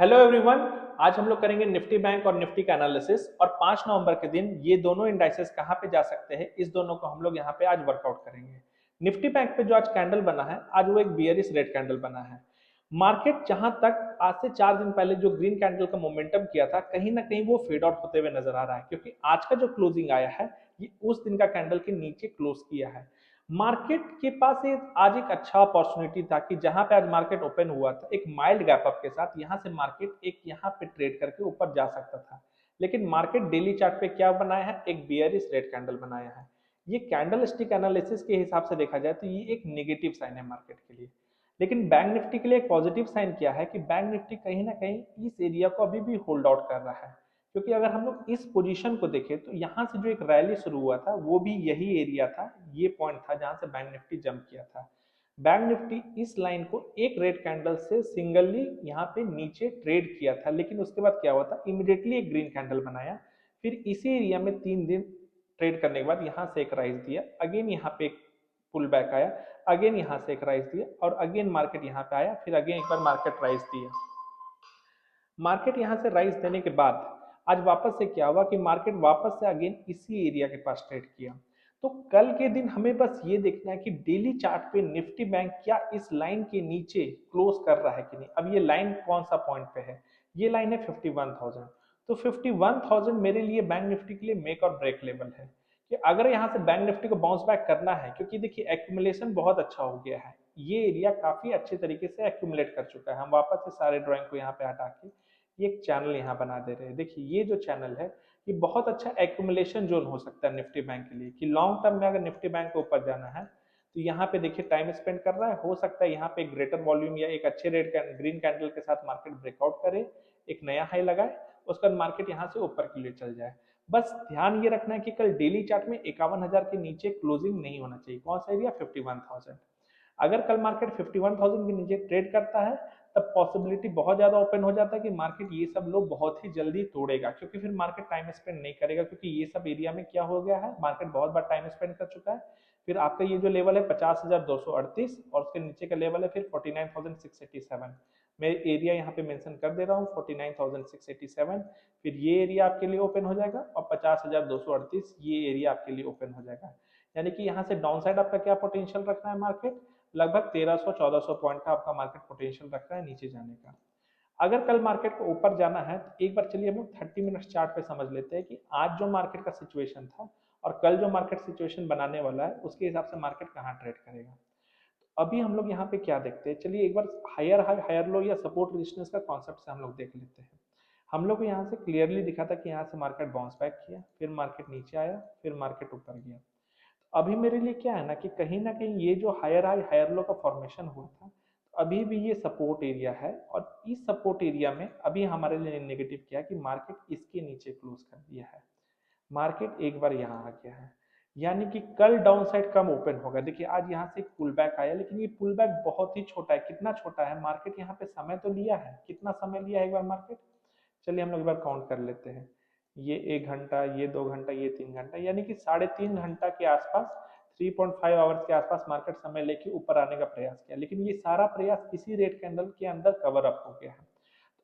Hello everyone. आज हम लोग करेंगे निफ्टी बैंक और निफ्टी का एनालिसिस और 5 नवंबर के दिन ये दोनों इंडाइसेस कहाँ पे जा सकते हैं, इस दोनों को हम लोग यहाँ पे आज वर्कआउट करेंगे। निफ्टी बैंक पे जो आज कैंडल बना है, आज वो एक बियरिश रेड कैंडल बना है। मार्केट जहां तक आज से 4 दिन पहले जो ग्रीन कैंडल का मोमेंटम किया था, कहीं ना कहीं वो फेड आउट होते हुए नजर आ रहा है, क्योंकि आज का जो क्लोजिंग आया है ये उस दिन का कैंडल के नीचे क्लोज किया है। मार्केट के पास आज एक अच्छा अपॉर्चुनिटी था कि जहां पे आज मार्केट ओपन हुआ था, एक माइल्ड गैप अप के साथ यहां से मार्केट एक यहां पे ट्रेड करके ऊपर जा सकता था। लेकिन मार्केट डेली चार्ट पे क्या बनाया है, एक बियरिश रेड कैंडल बनाया है। ये कैंडल स्टिक एनालिसिस के हिसाब से देखा जाए तो ये एक नेगेटिव साइन है मार्केट के लिए। लेकिन बैंक निफ्टी के लिए एक पॉजिटिव साइन क्या है कि बैंक निफ्टी कहीं ना कहीं इस एरिया को अभी भी होल्ड आउट कर रहा है। क्योंकि अगर हम लोग इस पोजीशन को देखें तो यहाँ से जो एक रैली शुरू हुआ था वो भी यही एरिया था, ये पॉइंट था जहां से बैंक निफ्टी जंप किया था। बैंक निफ्टी इस लाइन को एक रेड कैंडल से सिंगली यहाँ पे नीचे ट्रेड किया था, लेकिन उसके बाद क्या हुआ था, इमीडिएटली एक ग्रीन कैंडल बनाया। फिर इसी एरिया में 3 दिन ट्रेड करने के बाद यहाँ से एक राइज दिया, अगेन यहाँ पे एक पुल बैक आया, अगेन यहाँ से एक राइज दिया और अगेन मार्केट यहाँ पे आया, फिर अगेन एक बार मार्केट राइज दिया। मार्केट यहां से राइज देने के बाद आज वापस से क्या हुआ कि मार्केट वापस से अगेन इसी एरिया के पास ट्रेड किया। तो कल के दिन हमें बस ये देखना है कि डेली चार्ट पे निफ्टी बैंक क्या इस लाइन के नीचे क्लोज कर रहा है कि नहीं। अब ये लाइन कौन सा पॉइंट पे है, ये लाइन है 51,000। तो 51,000 मेरे लिए बैंक निफ्टी के लिए मेक और ब्रेक लेवल है कि अगर यहाँ से बैंक निफ्टी को बाउंस बैक करना है, क्योंकि देखिए एक्यूमुलेशन बहुत अच्छा हो गया है, ये एरिया काफी अच्छे तरीके से एक्यूमुलेट कर चुका है। हम वापस से सारे ड्राइंग को यहाँ पे हटा के ये एक चैनल यहाँ बना दे रहे हैं। देखिए ये जो चैनल है ये बहुत अच्छा एक्यूमुलेशन जोन हो सकता है निफ्टी बैंक के लिए, कि लॉन्ग टर्म में अगर निफ्टी बैंक को ऊपर जाना है तो यहाँ पे देखिए टाइम स्पेंड कर रहा है, हो सकता है यहाँ पे एक ग्रेटर वॉल्यूम या एक अच्छे रेड ग्रीन कैंडल के साथ मार्केट ब्रेकआउट करे, एक नया हाई लगाए, उसके बाद मार्केट यहाँ से ऊपर के लिए चल जाए। बस ध्यान ये रखना है कि कल डेली चार्ट में 51,000 के नीचे क्लोजिंग नहीं होना चाहिए। कौन सा एरिया, 51,000। अगर कल मार्केट 51,000 के नीचे ट्रेड करता है तब पॉसिबिलिटी बहुत ज्यादा ओपन हो जाता है कि मार्केट ये सब लोग बहुत ही जल्दी तोड़ेगा, क्योंकि फिर मार्केट टाइम स्पेंड नहीं करेगा, क्योंकि ये सब एरिया में क्या हो गया है, मार्केट बहुत बार टाइम स्पेंड कर चुका है। फिर आपका ये जो लेवल है 50,238 और उसके नीचे का लेवल है फिर 49,687। मैं एरिया यहाँ पे मेंशन कर दे रहा हूँ 49,687। फिर ये एरिया आपके लिए ओपन हो जाएगा और 50,238 ये एरिया आपके लिए ओपन हो जाएगा। यानी कि यहाँ से डाउन साइड आपका क्या पोटेंशियल रख रहा है मार्केट, लगभग 1300-1400 पॉइंट का आपका मार्केट पोटेंशियल रख रहा है नीचे जाने का। अगर कल मार्केट को ऊपर जाना है तो एक बार चलिए हम लोग 30 मिनट चार्ट पे समझ लेते हैं कि आज जो मार्केट का सिचुएशन था और कल जो मार्केट सिचुएशन बनाने वाला है उसके हिसाब से मार्केट कहाँ ट्रेड करेगा। तो अभी हम लोग यहाँ पे क्या देखते हैं, चलिए एक बार हायर हाई हायर लो या सपोर्ट रेजिस्टेंस का कॉन्सेप्ट से हम लोग देख लेते हैं। हम लोग को यहाँ से क्लियरली दिखा था कि यहाँ से मार्केट बाउंस बैक किया, फिर मार्केट नीचे आया, फिर मार्केट ऊपर गया। अभी मेरे लिए क्या है ना कि कहीं ना कहीं ये जो हायर हाई हायर लो का फॉर्मेशन हुआ था, तो अभी भी ये सपोर्ट एरिया है और इस सपोर्ट एरिया में अभी हमारे लिए नेगेटिव क्या है कि मार्केट इसके नीचे क्लोज कर दिया है। मार्केट एक बार यहाँ आ गया है, यानी कि कल डाउन साइड कम ओपन होगा। देखिए आज यहाँ से एक पुल बैक आया, लेकिन ये पुल बैक बहुत ही छोटा है। कितना छोटा है, मार्केट यहाँ पे समय तो लिया है, कितना समय लिया है एक बार मार्केट, चलिए हम लोग एक बार काउंट कर लेते हैं। ये 1 घंटा, ये 2 घंटा, ये 3 घंटा, यानी कि 3.5 घंटा के आसपास, 3.5 आवर्स के आसपास मार्केट समय लेके ऊपर आने का प्रयास किया, लेकिन ये सारा प्रयास इसी रेड कैंडल के अंदर कवर अप हो गया है।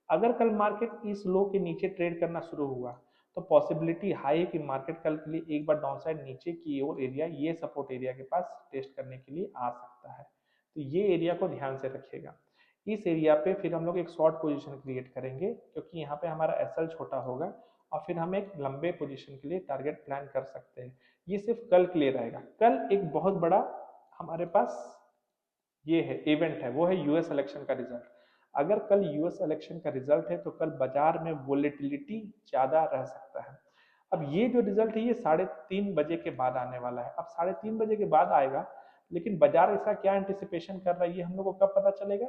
अगर कल मार्केट इस लो के नीचे ट्रेड करना शुरू हुआ तो पॉसिबिलिटी हाई है कि मार्केट कल के लिए एक बार डाउन साइड नीचे की ओर एरिया, ये सपोर्ट एरिया के पास टेस्ट करने के लिए आ सकता है। तो ये एरिया को ध्यान से रखिएगा। इस एरिया पे फिर हम लोग एक शॉर्ट पोजीशन क्रिएट करेंगे, क्योंकि यहाँ पे हमारा एसएल छोटा होगा और फिर हम एक लंबे पोजीशन के लिए टारगेट प्लान कर सकते हैं। ये सिर्फ कल के लिए रहेगा। कल एक बहुत बड़ा हमारे पास ये है इवेंट है, वो है यूएस इलेक्शन का रिजल्ट। अगर कल यूएस इलेक्शन का रिजल्ट है तो कल बाजार में वोलेटिलिटी ज्यादा रह सकता है। अब ये जो रिजल्ट है ये 3:30 बजे के बाद आने वाला है। अब 3:30 बजे के बाद आएगा, लेकिन बाजार इसका क्या एंटिसिपेशन कर रहा है ये हम लोग को कब पता चलेगा,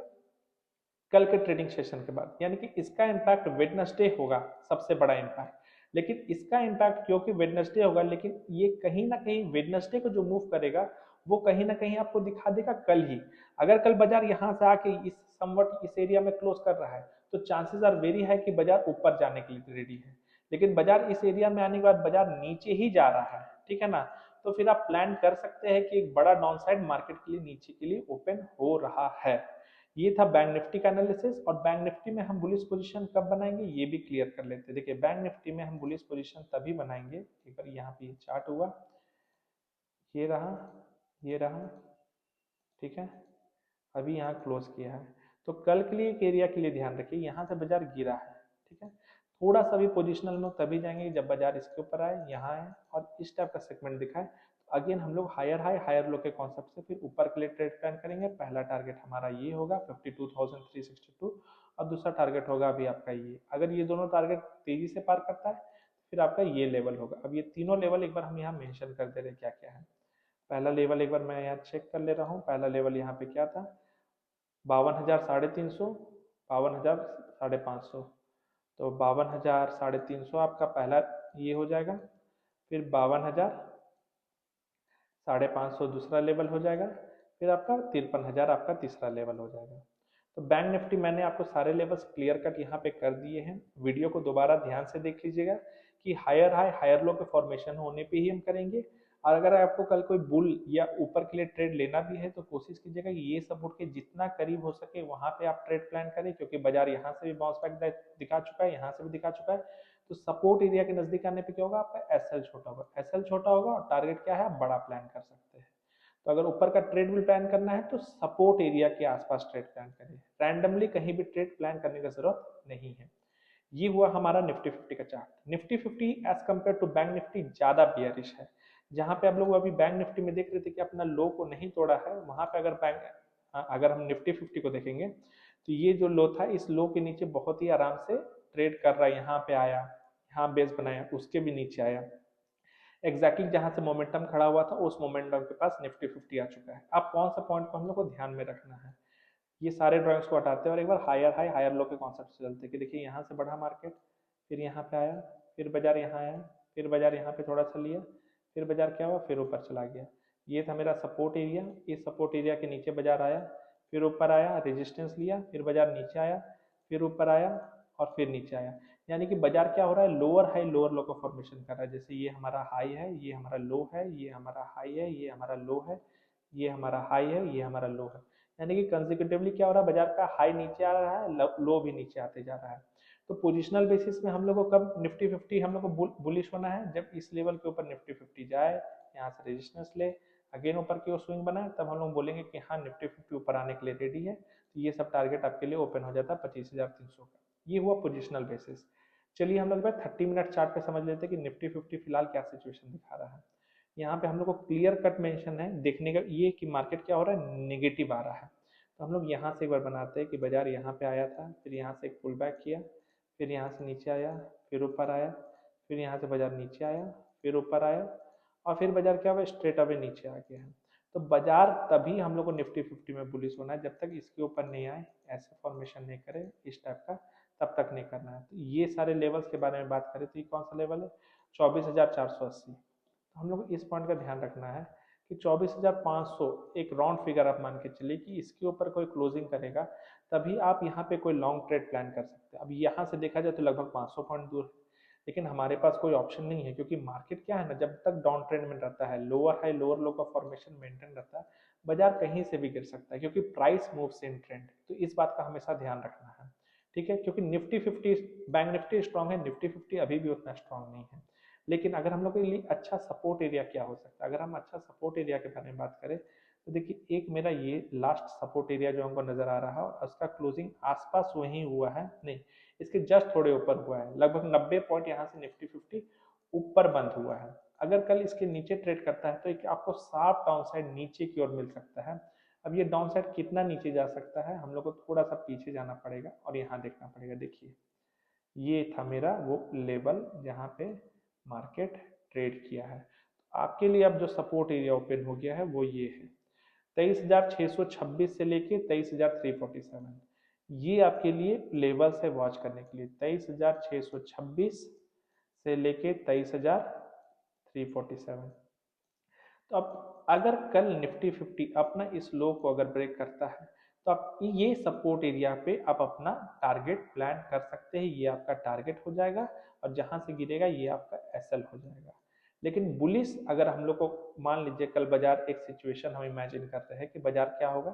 कल के ट्रेडिंग सेशन के बाद। यानी कि इसका इम्पैक्ट वेडनेसडे होगा, सबसे बड़ा इम्पैक्ट। लेकिन इसका इम्पैक्ट क्योंकि वेडनेसडे होगा, लेकिन ये कहीं ना कहीं वेडनेसडे को जो मूव करेगा वो कहीं ना कहीं आपको दिखा देगा कल ही। अगर कल बाजार यहाँ से आके इस समवट इस एरिया में क्लोज कर रहा है तो चांसेस आर वेरी है कि बाजार ऊपर जाने के लिए रेडी है। लेकिन बाजार इस एरिया में आने के बाद बाजार नीचे ही जा रहा है, ठीक है ना, तो फिर आप प्लान कर सकते हैं कि एक बड़ा डाउन साइड मार्केट के लिए नीचे के लिए ओपन हो रहा है। ये था बैंक निफ्टी का एनालिसिस। और बैंक निफ्टी में हम बुलिश पोजीशन कब बनाएंगे ये भी क्लियर कर लेते हैं। देखिए बैंक निफ्टी में हम बुलिश पोजीशन तभी बनाएंगे, एक बार यहाँ पे चार्ट हुआ, ये रहा, ये रहा, ठीक है, अभी यहाँ क्लोज किया है। तो कल के लिए एक एरिया के लिए ध्यान रखिए, यहाँ से बाजार गिरा है, ठीक है, थोड़ा सा भी पोजिशनल में तभी जाएंगे जब बाजार इसके ऊपर आए, यहाँ आए और इस टाइप का सेगमेंट दिखाए। तो अगेन हम लोग हायर हाई हायर लो के कॉन्सेप्ट से फिर ऊपर के लिए ट्रेड प्लान करेंगे। पहला टारगेट हमारा ये होगा 52,362 और दूसरा टारगेट होगा अभी आपका ये। अगर ये दोनों टारगेट तेजी से पार करता है फिर आपका ये लेवल होगा। अब ये तीनों लेवल एक बार हम यहाँ मेंशन कर दे रहे क्या क्या है। पहला लेवल एक बार मैं यहाँ चेक कर ले रहा हूँ, पहला लेवल यहाँ पे क्या था, 52,350, 52,550। तो 52,350 आपका पहला ये हो जाएगा, फिर 52,550 दूसरा लेवल हो जाएगा, फिर आपका 53,000 आपका तीसरा लेवल हो जाएगा। तो बैंक निफ्टी मैंने आपको सारे लेवल्स क्लियर कट यहाँ पे कर दिए हैं। वीडियो को दोबारा ध्यान से देख लीजिएगा कि हायर हाई हायर लो के फॉर्मेशन होने पे ही हम करेंगे। और अगर आपको कल कोई बुल या ऊपर के लिए ट्रेड लेना भी है तो कोशिश कीजिएगा कि ये सपोर्ट के जितना करीब हो सके वहां पे आप ट्रेड प्लान करें, क्योंकि बाजार यहाँ से भी बाउंस बैक दिखा चुका है, यहाँ से भी दिखा चुका है। तो सपोर्ट एरिया के नजदीक आने पे क्या होगा, आपका एसएल छोटा होगा, एसएल छोटा होगा और टारगेट क्या है, आप बड़ा प्लान कर सकते हैं। तो अगर ऊपर का ट्रेड भी प्लान करना है तो सपोर्ट एरिया के आसपास ट्रेड प्लान करें, रैंडमली कहीं भी ट्रेड प्लान करने की जरूरत नहीं है। ये हुआ हमारा निफ्टी 50 का chart. Nifty 50 as compare to bank Nifty ज्यादा बियरिश है। जहां पे आप लोग अभी बैंक निफ्टी में देख रहे थे कि अपना लो को नहीं तोड़ा है, वहां पे अगर हम निफ्टी 50 को देखेंगे तो ये जो लो था इस लो के नीचे बहुत ही आराम से ट्रेड कर रहा है, यहाँ पे आया, यहाँ बेस बनाया, उसके भी नीचे आया, एग्जैक्टली जहां से मोमेंटम खड़ा हुआ था उस मोमेंटम के पास निफ्टी 50 आ चुका है। अब कौन सा पॉइंट को हम लोग को ध्यान में रखना है, ये सारे ड्रॉइंग्स को हटाते हैं और एक बार हायर हाई हायर लो के कॉन्सेप्ट से चलते हैं कि देखिए यहाँ से बढ़ा मार्केट, फिर यहाँ पे आया, फिर बाजार यहाँ आया, फिर बाजार यहाँ पे थोड़ा सा लिया, फिर बाजार क्या हुआ, फिर ऊपर चला गया। ये था मेरा सपोर्ट एरिया, इस सपोर्ट एरिया के नीचे बाजार आया, फिर ऊपर आया, रेजिस्टेंस लिया, फिर बाजार नीचे आया, फिर ऊपर आया और फिर नीचे आया। यानी कि बाजार क्या हो रहा है, लोअर हाई लोअर लो का फॉर्मेशन कर रहा है। जैसे ये हमारा हाई है, ये हमारा लो है, ये हमारा हाई है, ये हमारा लो है, ये हमारा हाई है, ये हमारा लो है। यानी कि कंसेक्यूटिवली क्या हो रहा है, बाजार का हाई नीचे आ रहा है, लो भी नीचे आते जा रहा है। तो पोजिशनल बेसिस में हम लोग को कब निफ्टी 50 हम लोग को बुलिश होना है, जब इस लेवल के ऊपर निफ्टी 50 जाए, यहाँ से रेजिस्टेंस ले, अगेन ऊपर की ओर स्विंग बनाए, तब हम लोग बोलेंगे कि हाँ निफ्टी 50 ऊपर आने के लिए रेडी है। तो ये सब टारगेट आपके लिए ओपन हो जाता है 25,300 का। ये हुआ पोजिशनल बेसिस। चलिए हम लोग 30 मिनट चार्ट पे समझ लेते हैं कि निफ्टी 50 फिलहाल क्या सिचुएशन दिखा रहा है। यहाँ पे हम लोग को क्लियर कट मेंशन है देखने का ये कि मार्केट क्या हो रहा है, नेगेटिव आ रहा है। तो हम लोग यहाँ से एक बार बनाते हैं कि बाजार यहाँ पे आया था, फिर यहाँ से एक पुल बैक किया, फिर यहाँ से नीचे आया, फिर ऊपर आया, फिर यहाँ से बाजार नीचे आया, फिर ऊपर आया और फिर बाजार क्या हुआ, स्ट्रेट अवे नीचे आ गया है। तो बाजार तभी हम लोग को निफ्टी 50 में बुलिश होना है, जब तक इसके ऊपर नहीं आए, ऐसे फॉर्मेशन नहीं करे इस टाइप का, तब तक नहीं करना है। तो ये सारे लेवल्स के बारे में बात करें तो ये कौन सा लेवल है, 24,480। तो हम लोग इस पॉइंट का ध्यान रखना है कि 24,500 एक राउंड फिगर आप मान के चलिए कि इसके ऊपर कोई क्लोजिंग करेगा तभी आप यहाँ पे कोई लॉन्ग ट्रेड प्लान कर सकते हैं। अब यहाँ से देखा जाए तो लगभग 500 पॉइंट दूर है, लेकिन हमारे पास कोई ऑप्शन नहीं है, क्योंकि मार्केट क्या है ना, जब तक डाउन ट्रेंड में रहता है, लोअर हाई लोअर लो का फॉर्मेशन मेंटेन रहता है, बाजार कहीं से भी गिर सकता है, क्योंकि प्राइस मूव्स इन ट्रेंड। तो इस बात का हमेशा ध्यान रखना है, ठीक है। क्योंकि निफ्टी 50 बैंक निफ्टी स्ट्रांग है, निफ्टी 50 अभी भी उतना स्ट्रांग नहीं है। लेकिन अगर हम लोग के लिए अच्छा सपोर्ट एरिया क्या हो सकता है, अगर हम अच्छा सपोर्ट एरिया के बारे में बात करें तो देखिए एक मेरा ये लास्ट सपोर्ट एरिया जो हमको नजर आ रहा है और उसका क्लोजिंग आसपास वहीं हुआ है, नहीं इसके जस्ट थोड़े ऊपर हुआ है, लगभग 90 पॉइंट यहाँ से निफ्टी 50 ऊपर बंद हुआ है। अगर कल इसके नीचे ट्रेड करता है तो एक आपको शार्प डाउन साइड नीचे की ओर मिल सकता है। अब ये डाउन साइड कितना नीचे जा सकता है, हम लोग को थोड़ा सा पीछे जाना पड़ेगा और यहाँ देखना पड़ेगा। देखिए ये था मेरा वो लेवल जहाँ पे मार्केट ट्रेड किया है। तो आपके लिए अब जो सपोर्ट एरिया ओपन हो गया है वो ये है 23,626 से लेके 23,347। ये आपके लिए लेवल्स है वॉच करने के लिए, 23,626 से लेके 23,347। तो अब अगर कल निफ्टी 50 अपना इस लो को अगर ब्रेक करता है तो आप ये सपोर्ट एरिया पे आप अपना टारगेट प्लान कर सकते हैं, ये आपका टारगेट हो जाएगा और जहां से गिरेगा ये आपका एसएल हो जाएगा। लेकिन बुलिश अगर हम लोग को मान लीजिए कल बाजार एक सिचुएशन हम इमेजिन करते हैं कि बाजार क्या होगा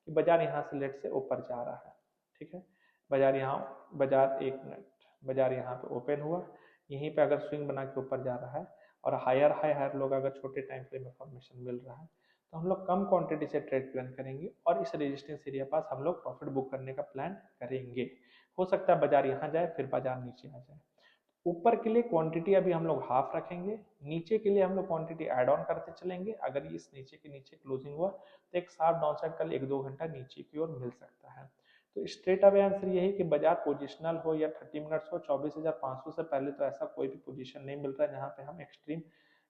कि बाजार यहाँ से लेट से ऊपर जा रहा है, ठीक है। बाजार यहाँ, बाजार एक मिनट, बाजार यहाँ पे ओपन हुआ, यहीं पे अगर स्विंग बना के ऊपर जा रहा है और हायर हाई हायर लोग अगर छोटे टाइम फ्रेम में फॉर्मेशन मिल रहा है, तो हम लोग कम क्वांटिटी से ट्रेड प्लान करेंगे और इस रेजिस्टेंस एरिया पास हम लोग प्रॉफिट बुक करने का प्लान करेंगे। हो सकता है बाजार यहाँ जाए फिर बाजार नीचे आ जाए। ऊपर के लिए क्वांटिटी अभी हम लोग हाफ रखेंगे, नीचे के लिए हम लोग क्वांटिटी ऐड ऑन करते चलेंगे। अगर इस नीचे के नीचे क्लोजिंग हुआ तो एक शार्प डाउन साइड कल 1-2 घंटा नीचे की ओर मिल सकता है। तो स्ट्रेट अवे आंसर यही कि बाजार पोजिशनल हो या 30 मिनट्स हो, 24,500 से पहले तो ऐसा कोई भी पोजीशन नहीं मिल रहा है जहाँ पे हम एक्सट्रीम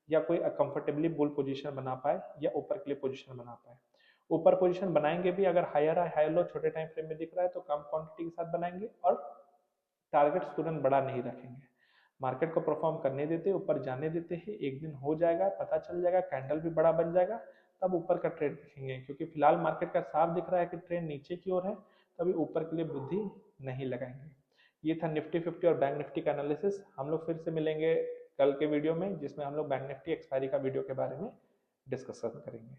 या कोई कंफर्टेबली बुल पोजीशन बना पाए या ऊपर के लिए पोजीशन बना पाए। ऊपर पोजीशन बनाएंगे भी अगर हायर हाई लो छोटे टाइम फ्रेम में दिख रहा है तो कम क्वांटिटी के साथ बनाएंगे और टारगेट्स तुरंत बड़ा नहीं रखेंगे। मार्केट को परफॉर्म करने देते, ऊपर जाने देते हैं, एक दिन हो जाएगा, पता चल जाएगा, कैंडल भी बड़ा बन जाएगा, तब ऊपर का ट्रेड देखेंगे। क्योंकि फिलहाल मार्केट का साफ दिख रहा है कि ट्रेंड नीचे की ओर है, तभी ऊपर के लिए बुद्धि नहीं लगाएंगे। ये था निफ्टी 50 और बैंक निफ्टी का एनालिसिस। हम लोग फिर से मिलेंगे कल के वीडियो में, जिसमें हम लोग बैंक निफ्टी एक्सपायरी का वीडियो के बारे में डिस्कशन करेंगे।